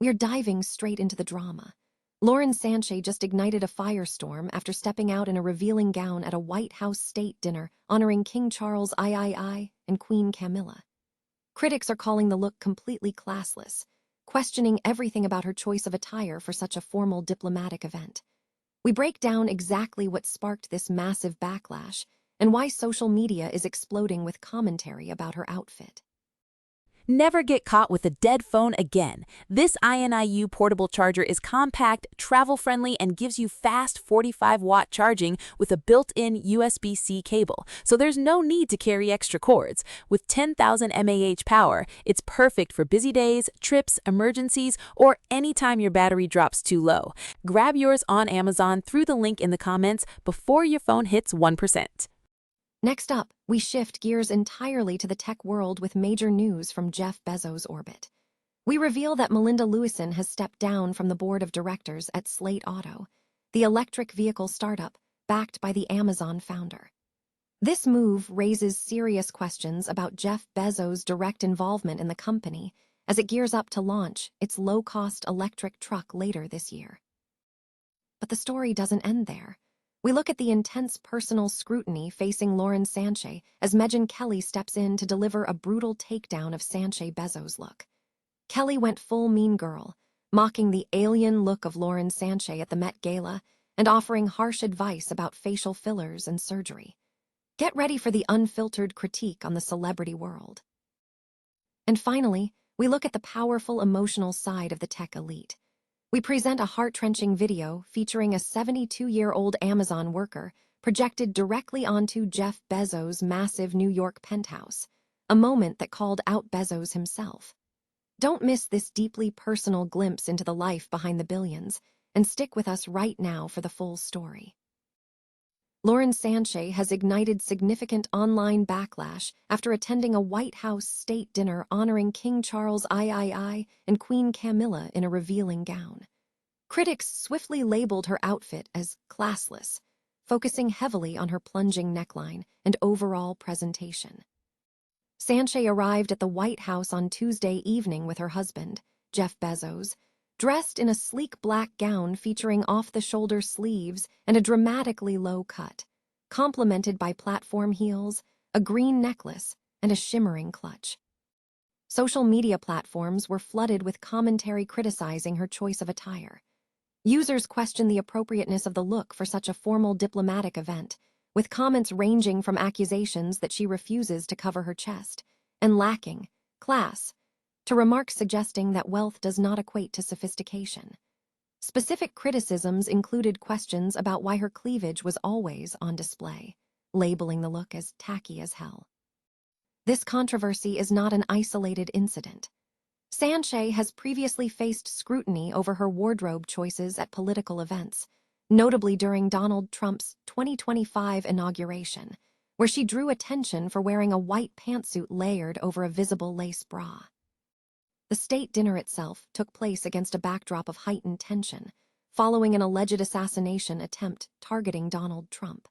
We are diving straight into the drama. Lauren Sanchez just ignited a firestorm after stepping out in a revealing gown at a White House state dinner honoring King Charles III and Queen Camilla. Critics are calling the look completely classless, questioning everything about her choice of attire for such a formal diplomatic event. We break down exactly what sparked this massive backlash and why social media is exploding with commentary about her outfit. Never get caught with a dead phone again. This INIU portable charger is compact, travel-friendly, and gives you fast 45-watt charging with a built-in USB-C cable, so there's no need to carry extra cords. With 10,000 mAh power, it's perfect for busy days, trips, emergencies, or anytime your battery drops too low. Grab yours on Amazon through the link in the comments before your phone hits 1%. Next up, we shift gears entirely to the tech world with major news from Jeff Bezos' orbit. We reveal that Melinda Lewison has stepped down from the board of directors at Slate Auto, the electric vehicle startup backed by the Amazon founder. This move raises serious questions about Jeff Bezos' direct involvement in the company as it gears up to launch its low-cost electric truck later this year. But the story doesn't end there. We look at the intense personal scrutiny facing Lauren Sanchez as Megyn Kelly steps in to deliver a brutal takedown of Sanchez Bezos' look. Kelly went full mean girl, mocking the alien look of Lauren Sanchez at the Met Gala and offering harsh advice about facial fillers and surgery. Get ready for the unfiltered critique on the celebrity world. And finally, we look at the powerful emotional side of the tech elite. We present a heart-wrenching video featuring a 72-year-old Amazon worker projected directly onto Jeff Bezos' massive New York penthouse, a moment that called out Bezos himself. Don't miss this deeply personal glimpse into the life behind the billions, and stick with us right now for the full story. Lauren Sanchez has ignited significant online backlash after attending a White House state dinner honoring King Charles III and Queen Camilla in a revealing gown. Critics swiftly labeled her outfit as classless, focusing heavily on her plunging neckline and overall presentation. Sanchez arrived at the White House on Tuesday evening with her husband, Jeff Bezos, dressed in a sleek black gown featuring off-the-shoulder sleeves and a dramatically low cut, complemented by platform heels, a green necklace, and a shimmering clutch. Social media platforms were flooded with commentary criticizing her choice of attire. Users questioned the appropriateness of the look for such a formal diplomatic event, with comments ranging from accusations that she refuses to cover her chest and lacking class, to remarks suggesting that wealth does not equate to sophistication. Specific criticisms included questions about why her cleavage was always on display, labeling the look as tacky as hell. This controversy is not an isolated incident. Sanchez has previously faced scrutiny over her wardrobe choices at political events, notably during Donald Trump's 2025 inauguration, where she drew attention for wearing a white pantsuit layered over a visible lace bra. The state dinner itself took place against a backdrop of heightened tension, following an alleged assassination attempt targeting Donald Trump.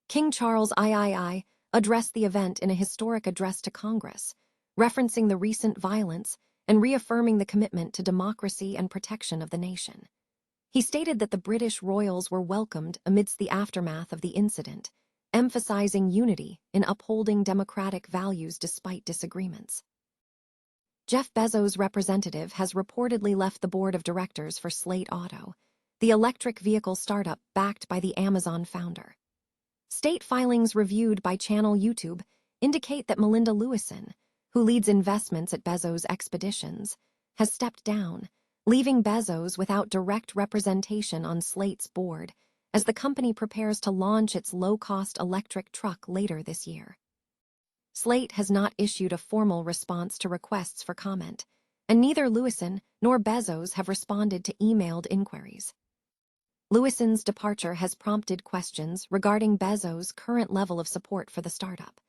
King Charles III addressed the event in a historic address to Congress, referencing the recent violence and reaffirming the commitment to democracy and protection of the nation. He stated that the British royals were welcomed amidst the aftermath of the incident, emphasizing unity in upholding democratic values despite disagreements. Jeff Bezos' representative has reportedly left the board of directors for Slate Auto, the electric vehicle startup backed by the Amazon founder. State filings reviewed by Channel YouTube indicate that Melinda Lewison, who leads investments at Bezos Expeditions, has stepped down, leaving Bezos without direct representation on Slate's board as the company prepares to launch its low-cost electric truck later this year. Slate has not issued a formal response to requests for comment, and neither Lewison nor Bezos have responded to emailed inquiries. Lewison's departure has prompted questions regarding Bezos' current level of support for the startup,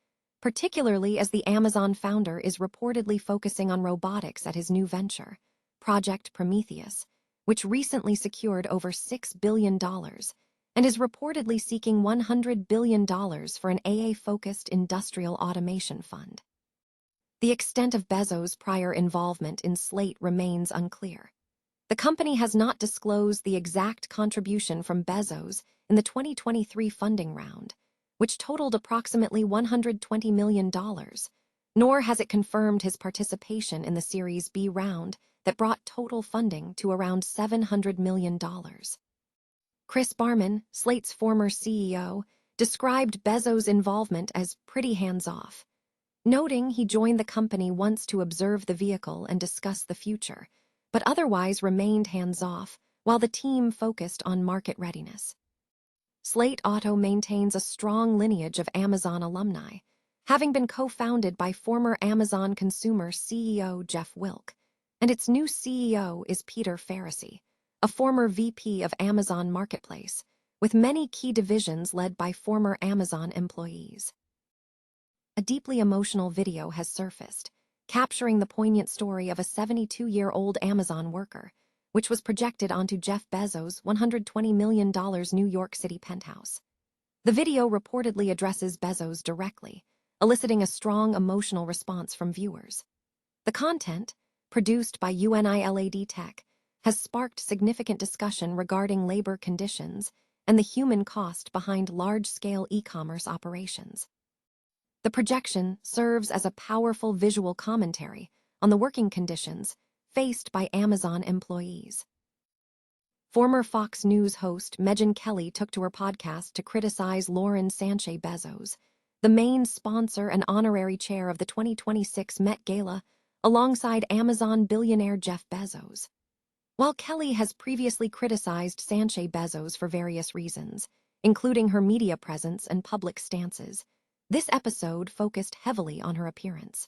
particularly as the Amazon founder is reportedly focusing on robotics at his new venture, Project Prometheus, which recently secured over $6 billion and is reportedly seeking $100 billion for an AI-focused industrial automation fund. The extent of Bezos' prior involvement in Slate remains unclear. The company has not disclosed the exact contribution from Bezos in the 2023 funding round, which totaled approximately $120 million, nor has it confirmed his participation in the Series B round that brought total funding to around $700 million. Chris Barman, Slate's former CEO, described Bezos' involvement as pretty hands-off, noting he joined the company once to observe the vehicle and discuss the future, but otherwise remained hands-off while the team focused on market readiness. Slate Auto maintains a strong lineage of Amazon alumni, having been co-founded by former Amazon consumer CEO Jeff Wilke, and its new CEO is Peter Faricy, a former VP of Amazon Marketplace, with many key divisions led by former Amazon employees. A deeply emotional video has surfaced, capturing the poignant story of a 72-year-old Amazon worker, which was projected onto Jeff Bezos' $120 million New York City penthouse. The video reportedly addresses Bezos directly, eliciting a strong emotional response from viewers. The content, produced by UNILAD Tech, has sparked significant discussion regarding labor conditions and the human cost behind large-scale e-commerce operations. The projection serves as a powerful visual commentary on the working conditions faced by Amazon employees. Former Fox News host Megyn Kelly took to her podcast to criticize Lauren Sanchez Bezos, the main sponsor and honorary chair of the 2026 Met Gala, alongside Amazon billionaire Jeff Bezos. While Kelly has previously criticized Sanchez Bezos for various reasons, including her media presence and public stances, this episode focused heavily on her appearance.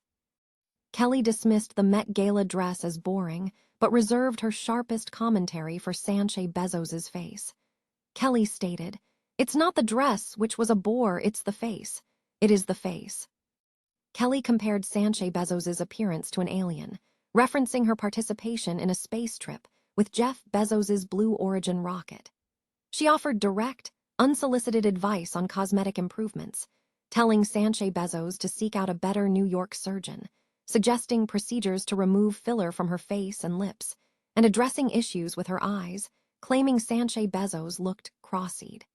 Kelly dismissed the Met Gala dress as boring, but reserved her sharpest commentary for Sanchez Bezos's face. Kelly stated, "It's not the dress which was a bore, it's the face. It is the face." Kelly compared Sanchez Bezos's appearance to an alien, referencing her participation in a space trip with Jeff Bezos's Blue Origin rocket. She offered direct, unsolicited advice on cosmetic improvements, telling Sanchez Bezos to seek out a better New York surgeon, suggesting procedures to remove filler from her face and lips, and addressing issues with her eyes, claiming Sanchez Bezos looked cross-eyed.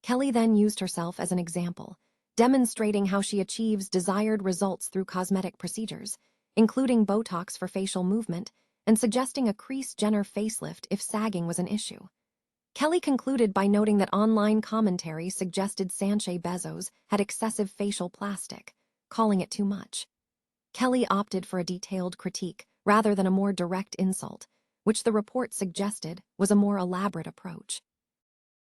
Kelly then used herself as an example, demonstrating how she achieves desired results through cosmetic procedures, including Botox for facial movement, and suggesting a Kris Jenner facelift if sagging was an issue. Kelly concluded by noting that online commentary suggested Sanchez Bezos had excessive facial plastic, calling it too much. Kelly opted for a detailed critique rather than a more direct insult, which the report suggested was a more elaborate approach.